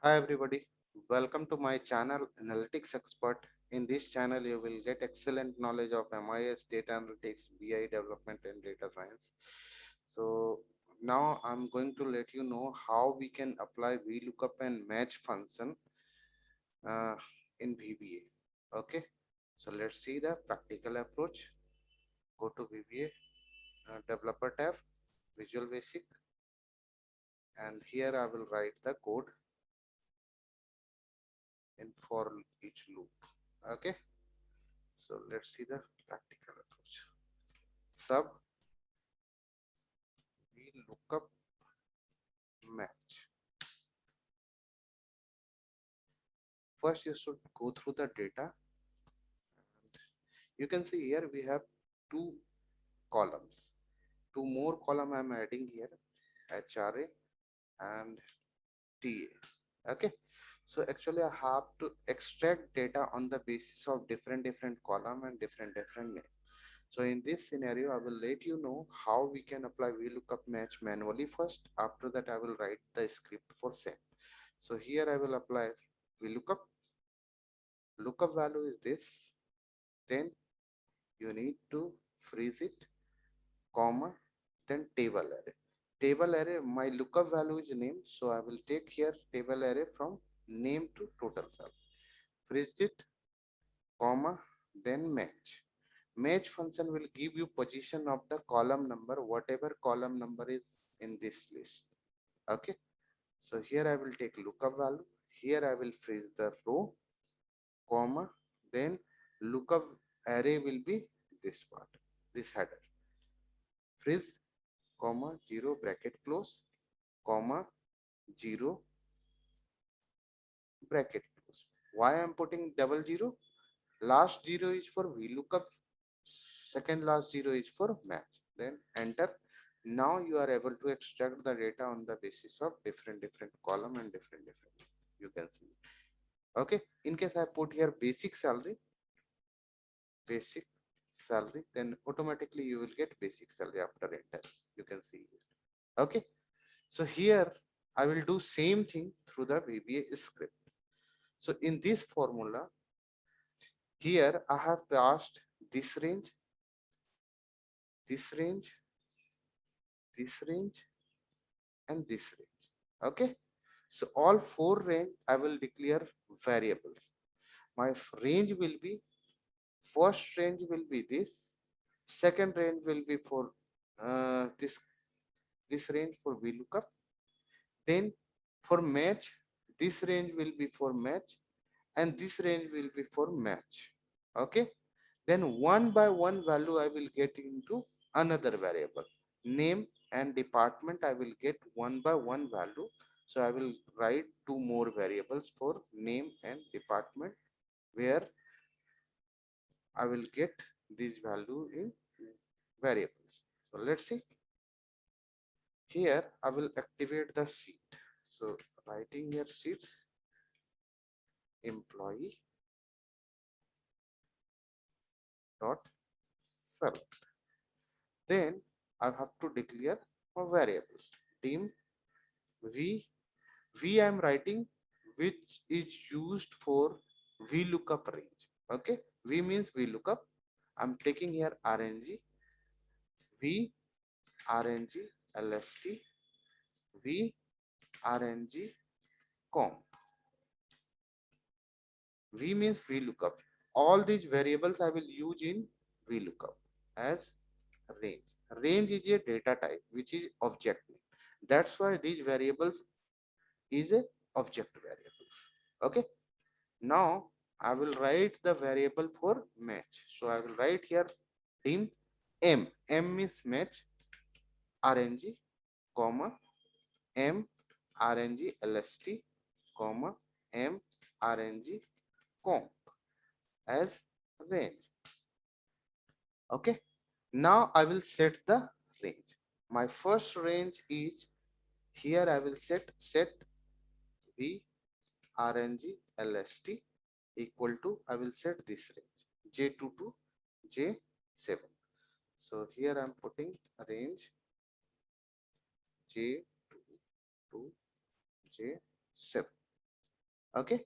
Hi everybody, welcome to my channel Analytics Expert. In this channel, you will get excellent knowledge of MIS, data analytics, BI development, and data science. So now I'm going to let you know how we can apply VLOOKUP and match function uh, in VBA. Okay, so let's see the practical approach. Go to VBA, Developer tab, Visual Basic, and here I will write the code in for each loop. Okay. So let's see the practical approach. Sub we look up match. First, you should go through the data. You can see here we have two columns. Two more column I'm adding here, HRA and TA. Okay. So actually, I have to extract data on the basis of different column and different name. So in this scenario, I will let you know how we can apply VLOOKUP match manually first. After that, I will write the script for same. So here I will apply VLOOKUP. Lookup value is this. Then you need to freeze it, comma, then table array. Table array, my lookup value is name. So I will take here table array from name to total cell. Freeze it, comma, then match. Match function will give you position of the column number, whatever column number is in this list. Okay. So here I will take lookup value. Here I will freeze the row, comma, then lookup array will be this part, this header. Freeze, comma, 0 bracket close, comma, 0 bracket close. Why I'm putting double zero? Last zero is for VLOOKUP, second last zero is for match. Then enter. Now you are able to extract the data on the basis of different column and different. You can see. Okay. In case I put here basic salary, then automatically you will get basic salary after enter. You can see it. Okay. So here I will do same thing through the VBA script. So in this formula, here I have passed this range, this range, this range, and this range. Okay. So all four range I will declare variables. My range will be, first range will be this, second range will be for this range for VLOOKUP. Then for match, this range will be for match, and this range will be for match. Okay. Then one by one value I will get into another variable. Name and department I will get one by one value. So I will write two more variables for name and department, where I will get this value in variables. So let's see. Here I will activate the sheet. So writing here sheets, employee dot select. Then I have to declare a variables. Dim v I am writing which is used for VLOOKUP range. Okay, V means VLOOKUP. I'm taking here RNG, V RNG LST, V RNG comp. V means VLOOKUP. All these variables I will use in VLOOKUP as range. Range is a data type which is object name. That's why these variables is a object variables. Okay. Now I will write the variable for match. So I will write here dim m. M means match RNG, comma m RNG LST, comma m RNG comp as range. Okay. Now I will set the range. My first range is here. I will set v RNG LST equal to, I will set this range J2 to J7. So here I'm putting range J2 to J7. Okay.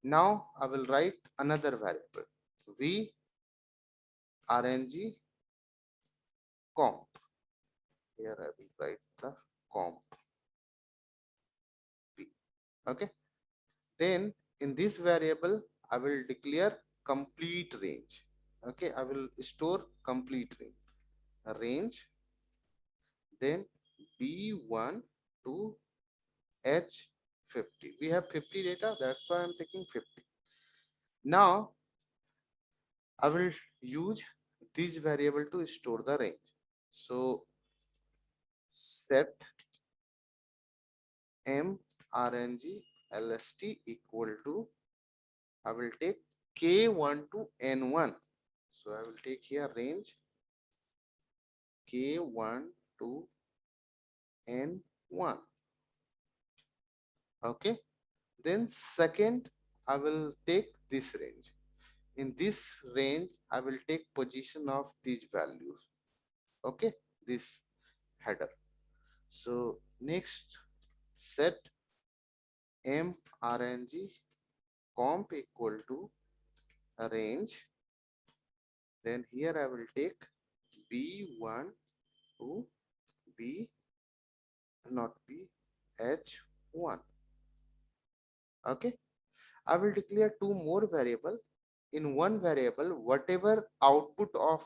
Now I will write another variable v rng comp. Here I will write the comp p. Okay. Then in this variable I will declare complete range. Okay, I will store complete range, then b1 to h50. We have 50 data, that's why I'm taking 50. Now I will use this variable to store the range. So set mrng lst equal to, I will take k1 to n1. So I will take here range k1 to n1. Okay. Then second, I will take this range. In this range, I will take position of these values. Okay, this header. So next, set mrng comp equal to range. Then here I will take b1 to b, not b, h1. Okay, I will declare two more variable. In one variable, whatever output of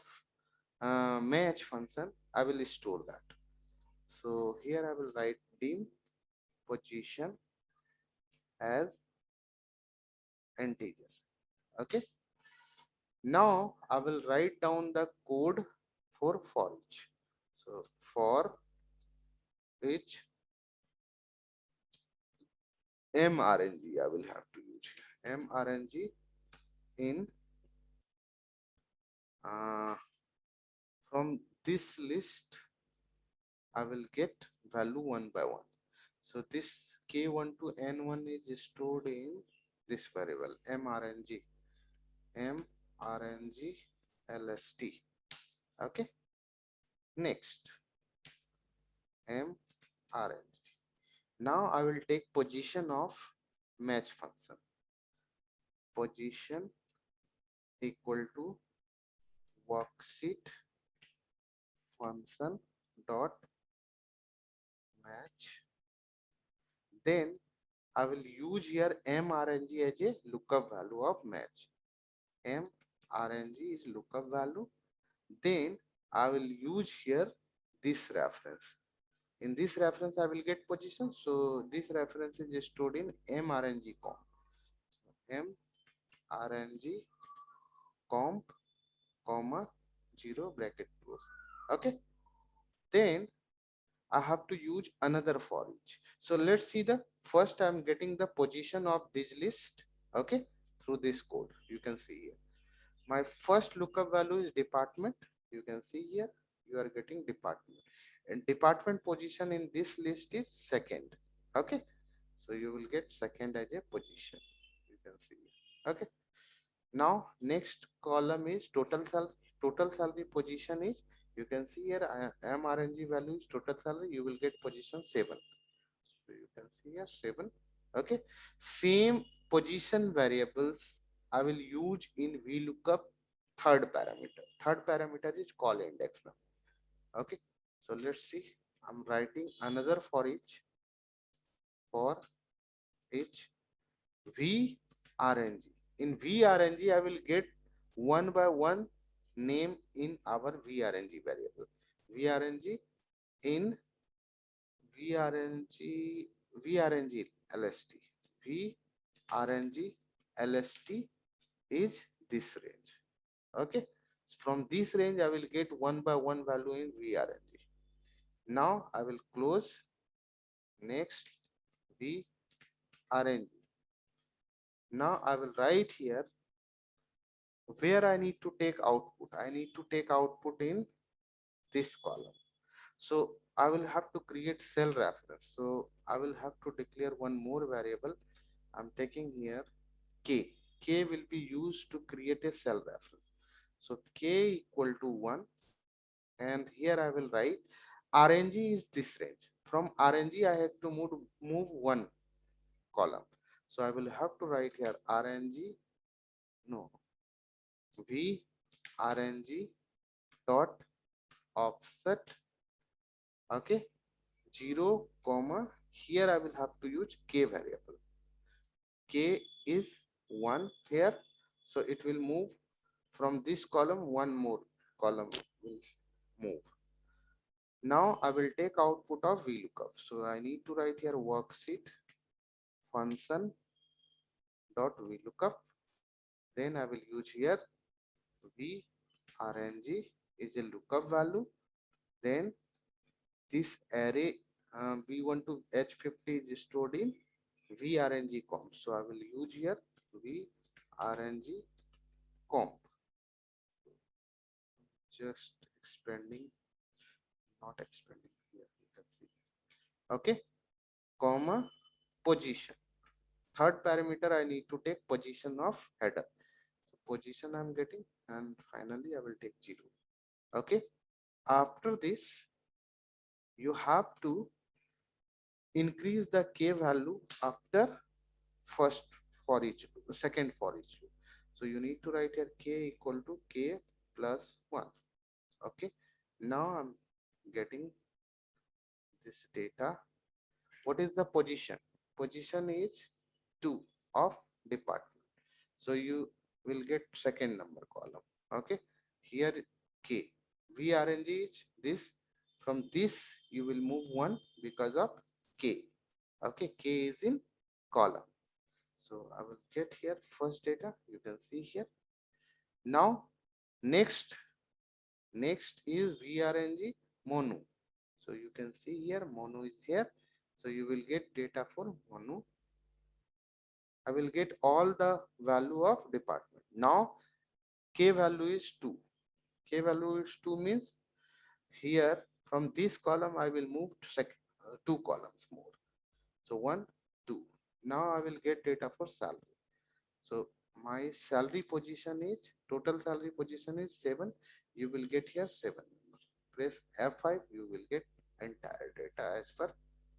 match function, I will store that. So here I will write dim position as integer. Okay. Now I will write down the code for each. So for each mrng I will have to use here. Mrng in from this list I will get value one by one. So this k1 to n1 is stored in this variable mrng lst. Okay. Next mrng. Now I will take position of match function. Position equal to worksheet function dot match. Then I will use here mrng as a lookup value of match. mrng is lookup value. Then I will use here this reference. In this reference I will get position. So this reference is stored in mrng comp. mrng comp comma 0 bracket close. Okay. Then I have to use another for each. So let's see the first I'm getting the position of this list. Okay, through this code you can see here. My first lookup value is department. You can see here you are getting department, and department position in this list is second. Okay, so you will get second as a position. You can see here. Okay. Now next column is total salary. Total salary position is, you can see here mrng value is total salary. You will get position 7. So you can see here 7. Okay. Same position variables I will use in VLOOKUP third parameter. Third parameter is call index now. Okay. So let's see. I'm writing another for each vrng. In vrng I will get one by one name in our vrng variable. vrng in vrng lst. vrng lst is this range. Okay, from this range I will get one by one value in vrng. Now I will close. Next vrng. Now I will write here where I need to take output. I need to take output in this column. So I will have to create cell reference. So I will have to declare one more variable. I'm taking here k. K will be used to create a cell reference. So k equal to 1, and here I will write RNG is this range. from RNG I have to move one column. So I will have to write here RNG, no, V RNG dot offset, okay, 0 comma, here I will have to use K variable. K is 1 here, so it will move from this column, one more column will move. Now I will take output of VLOOKUP. So I need to write here worksheet function dot VLOOKUP. Then I will use here V RNG is a lookup value. Then this array we want to H50 is stored in VRNG comp. So I will use here VRNG comp. Just expanding, not expanding here. You can see. Okay, comma position. Third parameter I need to take position of header. So position I'm getting, and finally I will take 0. Okay. After this, you have to increase the K value after first for each loop, second for each loop. So you need to write here K equal to K plus 1. Okay. Now I'm getting this data. What is the position? Position is 2 of department. So you will get second number column. Okay. Here K. VRNG is this. From this you will move 1 because of K. Okay. K is in column. So I will get here first data. You can see here. Now next is VRNG mono. So you can see here mono is here. So you will get data for mono. I will get all the value of department. Now K value is 2. K value is 2 means here from this column I will move to two columns more. So 1, 2. Now I will get data for salary. So my salary position is, total salary position is 7. You will get here 7. Press F5, you will get entire data as per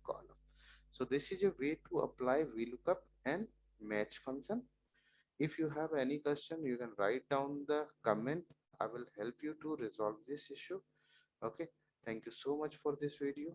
column. So this is a way to apply VLOOKUP and match function. If you have any question, you can write down the comment. I will help you to resolve this issue. Okay. Thank you so much for this video.